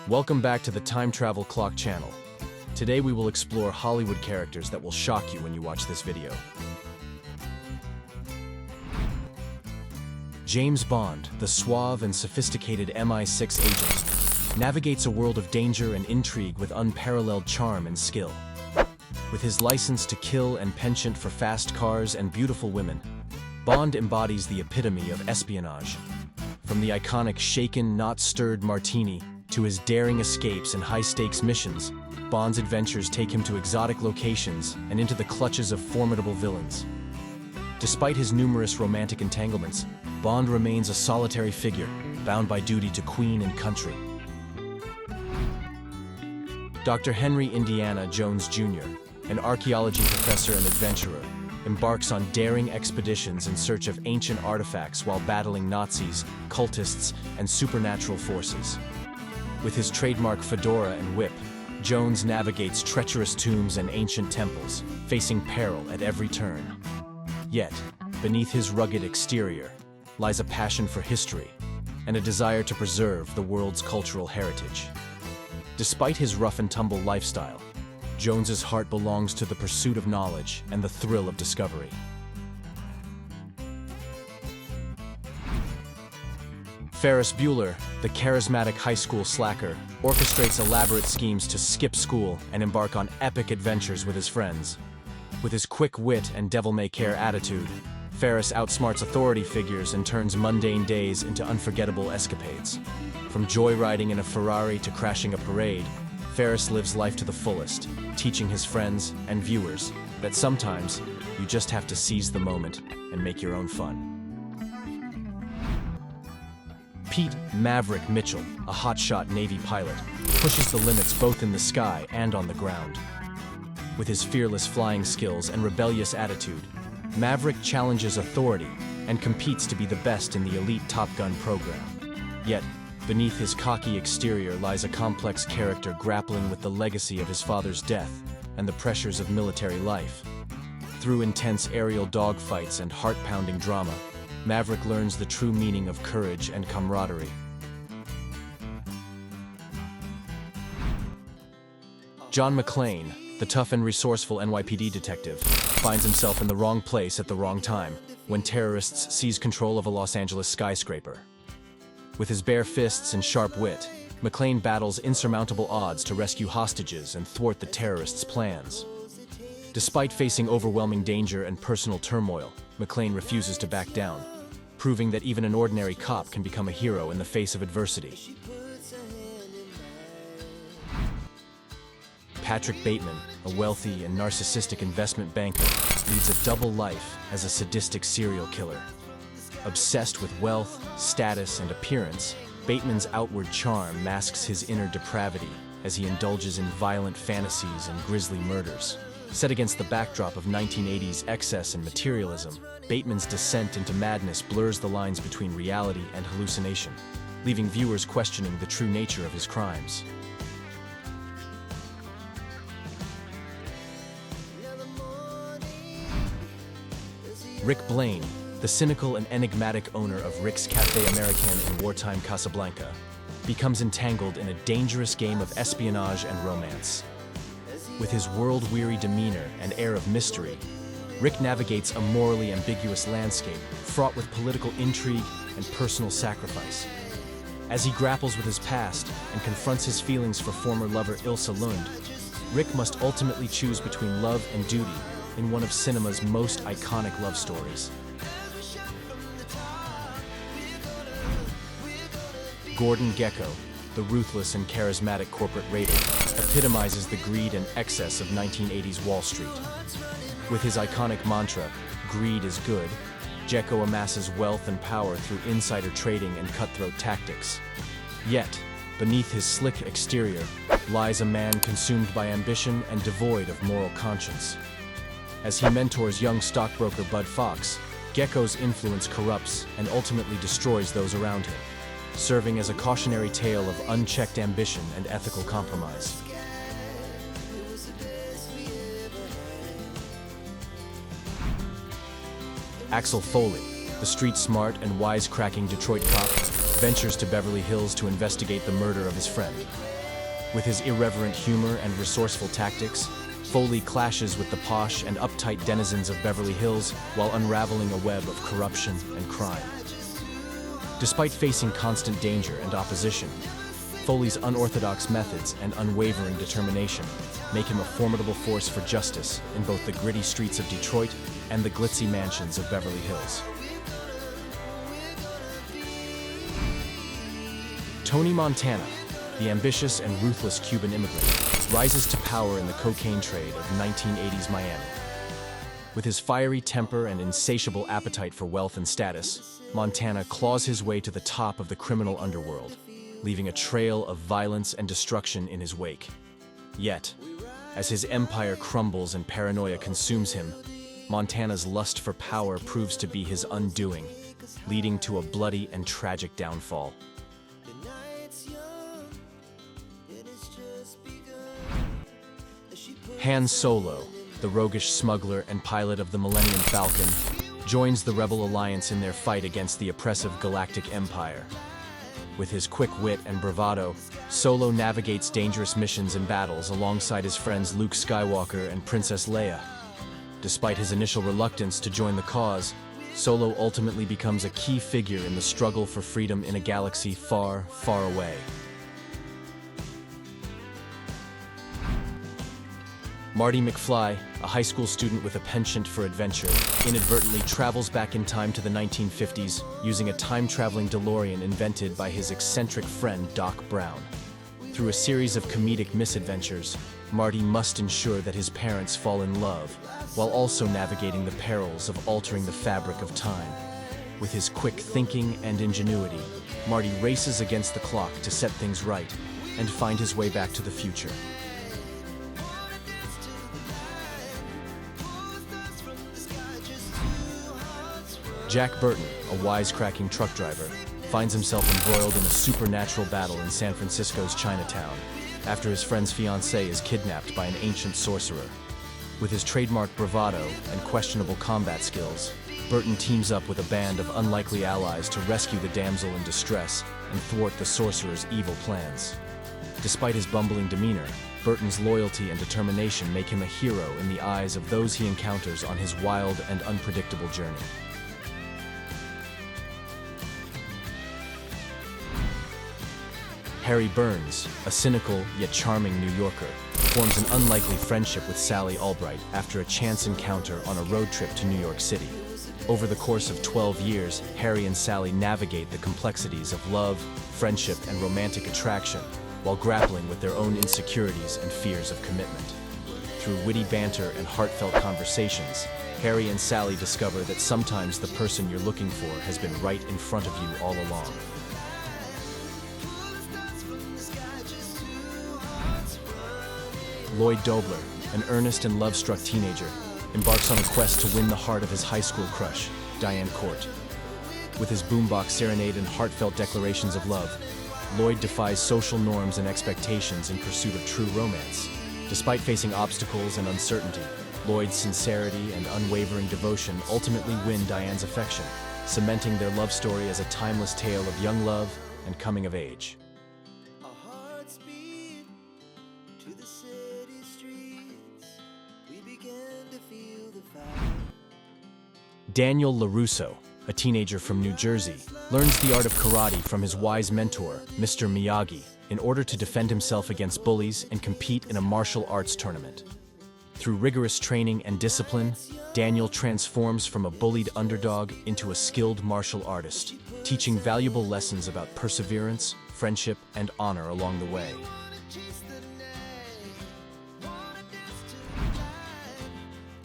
Welcome back to the Time Travel Clock channel. Today we will explore Hollywood characters that will shock you when you watch this video. James Bond, the suave and sophisticated MI6 agent, navigates a world of danger and intrigue with unparalleled charm and skill. With his license to kill and penchant for fast cars and beautiful women, Bond embodies the epitome of espionage. From the iconic shaken, not stirred martini to his daring escapes and high-stakes missions, Bond's adventures take him to exotic locations and into the clutches of formidable villains. Despite his numerous romantic entanglements, Bond remains a solitary figure, bound by duty to Queen and country. Dr. Henry Indiana Jones Jr., an archaeology professor and adventurer, embarks on daring expeditions in search of ancient artifacts while battling Nazis, cultists, and supernatural forces. With his trademark fedora and whip, Jones navigates treacherous tombs and ancient temples, facing peril at every turn. Yet, beneath his rugged exterior, lies a passion for history and a desire to preserve the world's cultural heritage. Despite his rough-and-tumble lifestyle, Jones's heart belongs to the pursuit of knowledge and the thrill of discovery. Ferris Bueller, the charismatic high school slacker, orchestrates elaborate schemes to skip school and embark on epic adventures with his friends. With his quick wit and devil-may-care attitude, Ferris outsmarts authority figures and turns mundane days into unforgettable escapades. From joyriding in a Ferrari to crashing a parade, Ferris lives life to the fullest, teaching his friends and viewers that sometimes you just have to seize the moment and make your own fun. Pete Maverick Mitchell, a hotshot Navy pilot, pushes the limits both in the sky and on the ground. With his fearless flying skills and rebellious attitude, Maverick challenges authority and competes to be the best in the elite Top Gun program. Yet, beneath his cocky exterior lies a complex character grappling with the legacy of his father's death and the pressures of military life. Through intense aerial dogfights and heart-pounding drama, Maverick learns the true meaning of courage and camaraderie. John McClane, the tough and resourceful NYPD detective, finds himself in the wrong place at the wrong time when terrorists seize control of a Los Angeles skyscraper. With his bare fists and sharp wit, McClane battles insurmountable odds to rescue hostages and thwart the terrorists' plans. Despite facing overwhelming danger and personal turmoil, McClane refuses to back down, proving that even an ordinary cop can become a hero in the face of adversity. Patrick Bateman, a wealthy and narcissistic investment banker, leads a double life as a sadistic serial killer. Obsessed with wealth, status, and appearance, Bateman's outward charm masks his inner depravity as he indulges in violent fantasies and grisly murders. Set against the backdrop of 1980s excess and materialism, Bateman's descent into madness blurs the lines between reality and hallucination, leaving viewers questioning the true nature of his crimes. Rick Blaine, the cynical and enigmatic owner of Rick's Café Américain in wartime Casablanca, becomes entangled in a dangerous game of espionage and romance. With his world-weary demeanor and air of mystery, Rick navigates a morally ambiguous landscape fraught with political intrigue and personal sacrifice. As he grapples with his past and confronts his feelings for former lover Ilsa Lund, Rick must ultimately choose between love and duty in one of cinema's most iconic love stories. Gordon Gekko, the ruthless and charismatic corporate raider, epitomizes the greed and excess of 1980s Wall Street. With his iconic mantra, "Greed is good," Gekko amasses wealth and power through insider trading and cutthroat tactics. Yet, beneath his slick exterior, lies a man consumed by ambition and devoid of moral conscience. As he mentors young stockbroker Bud Fox, Gekko's influence corrupts and ultimately destroys those around him, serving as a cautionary tale of unchecked ambition and ethical compromise. Axel Foley, the street-smart and wisecracking Detroit cop, ventures to Beverly Hills to investigate the murder of his friend. With his irreverent humor and resourceful tactics, Foley clashes with the posh and uptight denizens of Beverly Hills while unraveling a web of corruption and crime. Despite facing constant danger and opposition, Foley's unorthodox methods and unwavering determination make him a formidable force for justice in both the gritty streets of Detroit and the glitzy mansions of Beverly Hills. Tony Montana, the ambitious and ruthless Cuban immigrant, rises to power in the cocaine trade of 1980s Miami. With his fiery temper and insatiable appetite for wealth and status, Montana claws his way to the top of the criminal underworld, leaving a trail of violence and destruction in his wake. Yet, as his empire crumbles and paranoia consumes him, Montana's lust for power proves to be his undoing, leading to a bloody and tragic downfall. Han Solo, the roguish smuggler and pilot of the Millennium Falcon, joins the Rebel Alliance in their fight against the oppressive Galactic Empire. With his quick wit and bravado, Solo navigates dangerous missions and battles alongside his friends Luke Skywalker and Princess Leia. Despite his initial reluctance to join the cause, Solo ultimately becomes a key figure in the struggle for freedom in a galaxy far, far away. Marty McFly, a high school student with a penchant for adventure, inadvertently travels back in time to the 1950s using a time-traveling DeLorean invented by his eccentric friend Doc Brown. Through a series of comedic misadventures, Marty must ensure that his parents fall in love, while also navigating the perils of altering the fabric of time. With his quick thinking and ingenuity, Marty races against the clock to set things right and find his way back to the future. Jack Burton, a wisecracking truck driver, finds himself embroiled in a supernatural battle in San Francisco's Chinatown, after his friend's fiancée is kidnapped by an ancient sorcerer. With his trademark bravado and questionable combat skills, Burton teams up with a band of unlikely allies to rescue the damsel in distress and thwart the sorcerer's evil plans. Despite his bumbling demeanor, Burton's loyalty and determination make him a hero in the eyes of those he encounters on his wild and unpredictable journey. Harry Burns, a cynical yet charming New Yorker, forms an unlikely friendship with Sally Albright after a chance encounter on a road trip to New York City. Over the course of 12 years, Harry and Sally navigate the complexities of love, friendship, and romantic attraction, while grappling with their own insecurities and fears of commitment. Through witty banter and heartfelt conversations, Harry and Sally discover that sometimes the person you're looking for has been right in front of you all along. Lloyd Dobler, an earnest and love-struck teenager, embarks on a quest to win the heart of his high school crush, Diane Court. With his boombox serenade and heartfelt declarations of love, Lloyd defies social norms and expectations in pursuit of true romance. Despite facing obstacles and uncertainty, Lloyd's sincerity and unwavering devotion ultimately win Diane's affection, cementing their love story as a timeless tale of young love and coming of age. Daniel LaRusso, a teenager from New Jersey, learns the art of karate from his wise mentor, Mr. Miyagi, in order to defend himself against bullies and compete in a martial arts tournament. Through rigorous training and discipline, Daniel transforms from a bullied underdog into a skilled martial artist, teaching valuable lessons about perseverance, friendship, and honor along the way.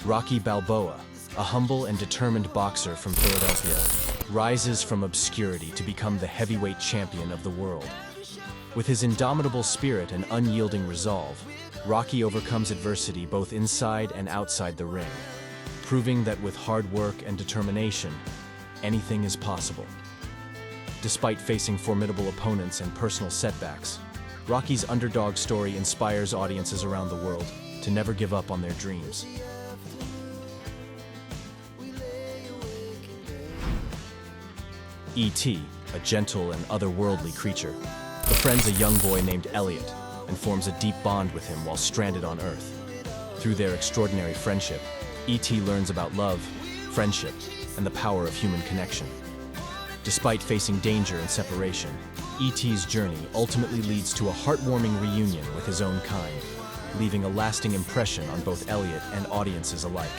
Rocky Balboa, a humble and determined boxer from Philadelphia, rises from obscurity to become the heavyweight champion of the world. With his indomitable spirit and unyielding resolve, Rocky overcomes adversity both inside and outside the ring, proving that with hard work and determination, anything is possible. Despite facing formidable opponents and personal setbacks, Rocky's underdog story inspires audiences around the world to never give up on their dreams. E.T., a gentle and otherworldly creature, befriends a young boy named Elliot, and forms a deep bond with him while stranded on Earth. Through their extraordinary friendship, E.T. learns about love, friendship, and the power of human connection. Despite facing danger and separation, E.T.'s journey ultimately leads to a heartwarming reunion with his own kind, leaving a lasting impression on both Elliot and audiences alike.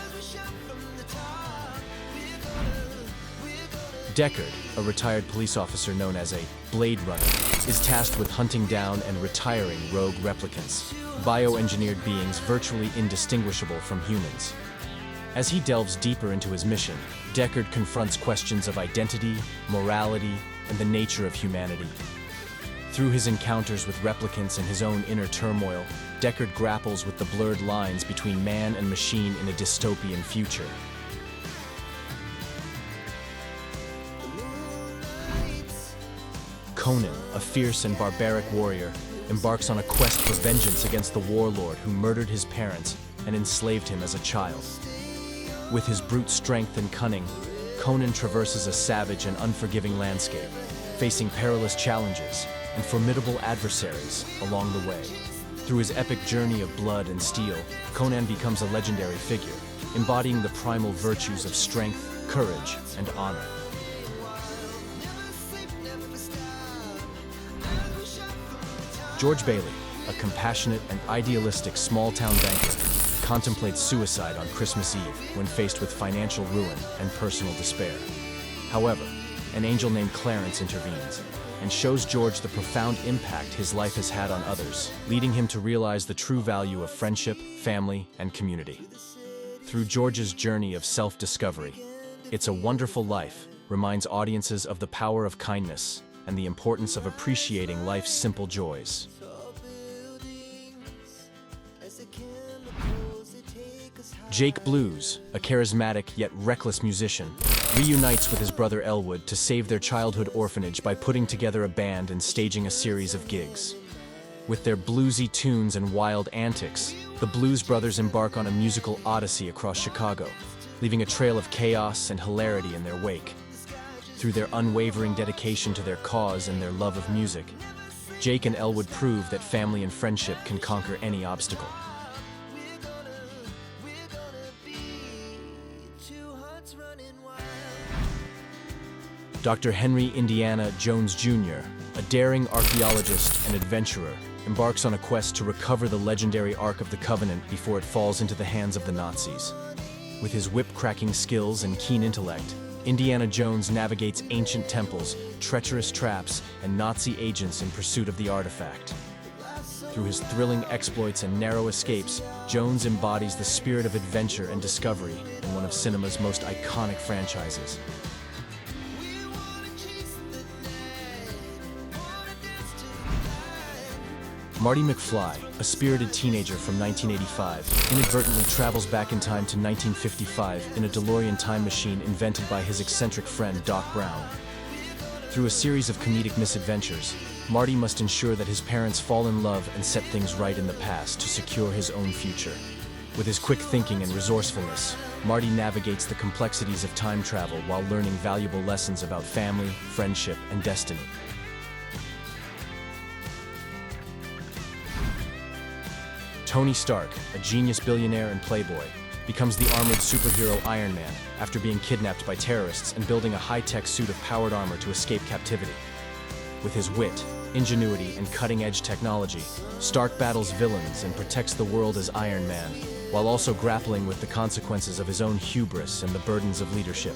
Deckard, a retired police officer known as a Blade Runner, is tasked with hunting down and retiring rogue replicants, bioengineered beings virtually indistinguishable from humans. As he delves deeper into his mission, Deckard confronts questions of identity, morality, and the nature of humanity. Through his encounters with replicants and his own inner turmoil, Deckard grapples with the blurred lines between man and machine in a dystopian future. Conan, a fierce and barbaric warrior, embarks on a quest for vengeance against the warlord who murdered his parents and enslaved him as a child. With his brute strength and cunning, Conan traverses a savage and unforgiving landscape, facing perilous challenges and formidable adversaries along the way. Through his epic journey of blood and steel, Conan becomes a legendary figure, embodying the primal virtues of strength, courage, and honor. George Bailey, a compassionate and idealistic small-town banker, contemplates suicide on Christmas Eve when faced with financial ruin and personal despair. However, an angel named Clarence intervenes and shows George the profound impact his life has had on others, leading him to realize the true value of friendship, family, and community. Through George's journey of self-discovery, It's a Wonderful Life reminds audiences of the power of kindness and the importance of appreciating life's simple joys. Jake Blues, a charismatic yet reckless musician, reunites with his brother Elwood to save their childhood orphanage by putting together a band and staging a series of gigs. With their bluesy tunes and wild antics, the Blues Brothers embark on a musical odyssey across Chicago, leaving a trail of chaos and hilarity in their wake. Through their unwavering dedication to their cause and their love of music, Jake and Elwood prove that family and friendship can conquer any obstacle. Dr. Henry Indiana Jones Jr., a daring archaeologist and adventurer, embarks on a quest to recover the legendary Ark of the Covenant before it falls into the hands of the Nazis. With his whip-cracking skills and keen intellect, Indiana Jones navigates ancient temples, treacherous traps, and Nazi agents in pursuit of the artifact. Through his thrilling exploits and narrow escapes, Jones embodies the spirit of adventure and discovery in one of cinema's most iconic franchises. Marty McFly, a spirited teenager from 1985, inadvertently travels back in time to 1955 in a DeLorean time machine invented by his eccentric friend Doc Brown. Through a series of comedic misadventures, Marty must ensure that his parents fall in love and set things right in the past to secure his own future. With his quick thinking and resourcefulness, Marty navigates the complexities of time travel while learning valuable lessons about family, friendship, and destiny. Tony Stark, a genius billionaire and playboy, becomes the armored superhero Iron Man after being kidnapped by terrorists and building a high-tech suit of powered armor to escape captivity. With his wit, ingenuity, and cutting-edge technology, Stark battles villains and protects the world as Iron Man, while also grappling with the consequences of his own hubris and the burdens of leadership.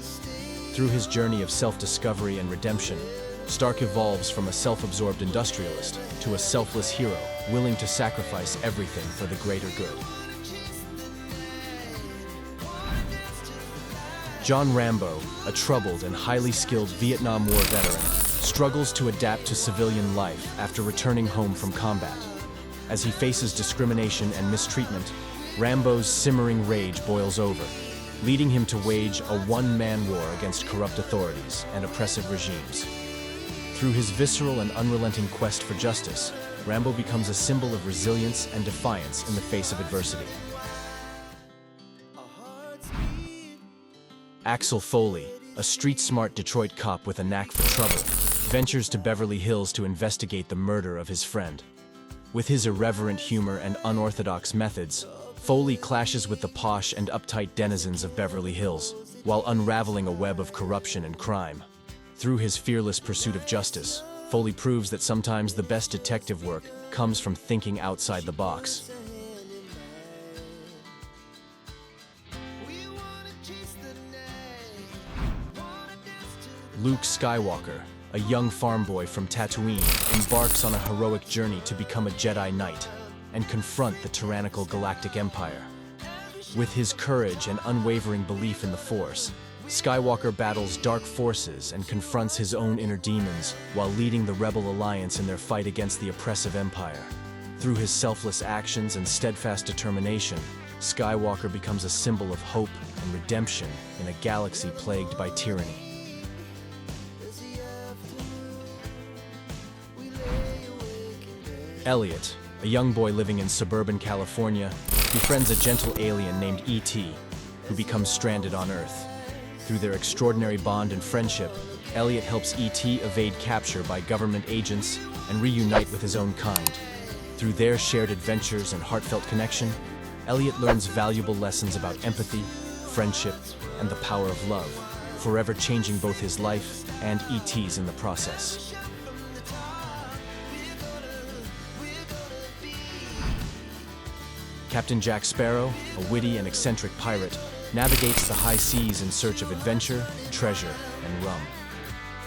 Through his journey of self-discovery and redemption, Stark evolves from a self-absorbed industrialist to a selfless hero, willing to sacrifice everything for the greater good. John Rambo, a troubled and highly skilled Vietnam War veteran, struggles to adapt to civilian life after returning home from combat. As he faces discrimination and mistreatment, Rambo's simmering rage boils over, leading him to wage a one-man war against corrupt authorities and oppressive regimes. Through his visceral and unrelenting quest for justice, Rambo becomes a symbol of resilience and defiance in the face of adversity. Axel Foley, a street-smart Detroit cop with a knack for trouble, ventures to Beverly Hills to investigate the murder of his friend. With his irreverent humor and unorthodox methods, Foley clashes with the posh and uptight denizens of Beverly Hills, while unraveling a web of corruption and crime. Through his fearless pursuit of justice, Foley proves that sometimes the best detective work comes from thinking outside the box. Luke Skywalker, a young farm boy from Tatooine, embarks on a heroic journey to become a Jedi Knight and confront the tyrannical Galactic Empire. With his courage and unwavering belief in the Force, Skywalker battles dark forces and confronts his own inner demons while leading the Rebel Alliance in their fight against the oppressive Empire. Through his selfless actions and steadfast determination, Skywalker becomes a symbol of hope and redemption in a galaxy plagued by tyranny. Elliot, a young boy living in suburban California, befriends a gentle alien named E.T., who becomes stranded on Earth. Through their extraordinary bond and friendship, Elliot helps E.T. evade capture by government agents and reunite with his own kind. Through their shared adventures and heartfelt connection, Elliot learns valuable lessons about empathy, friendship, and the power of love, forever changing both his life and E.T.'s in the process. Captain Jack Sparrow, a witty and eccentric pirate, navigates the high seas in search of adventure, treasure, and rum.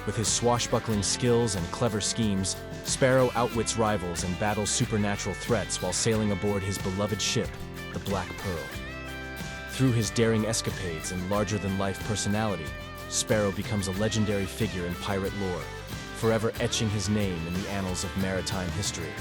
With his swashbuckling skills and clever schemes, Sparrow outwits rivals and battles supernatural threats while sailing aboard his beloved ship, the Black Pearl. Through his daring escapades and larger-than-life personality, Sparrow becomes a legendary figure in pirate lore, forever etching his name in the annals of maritime history.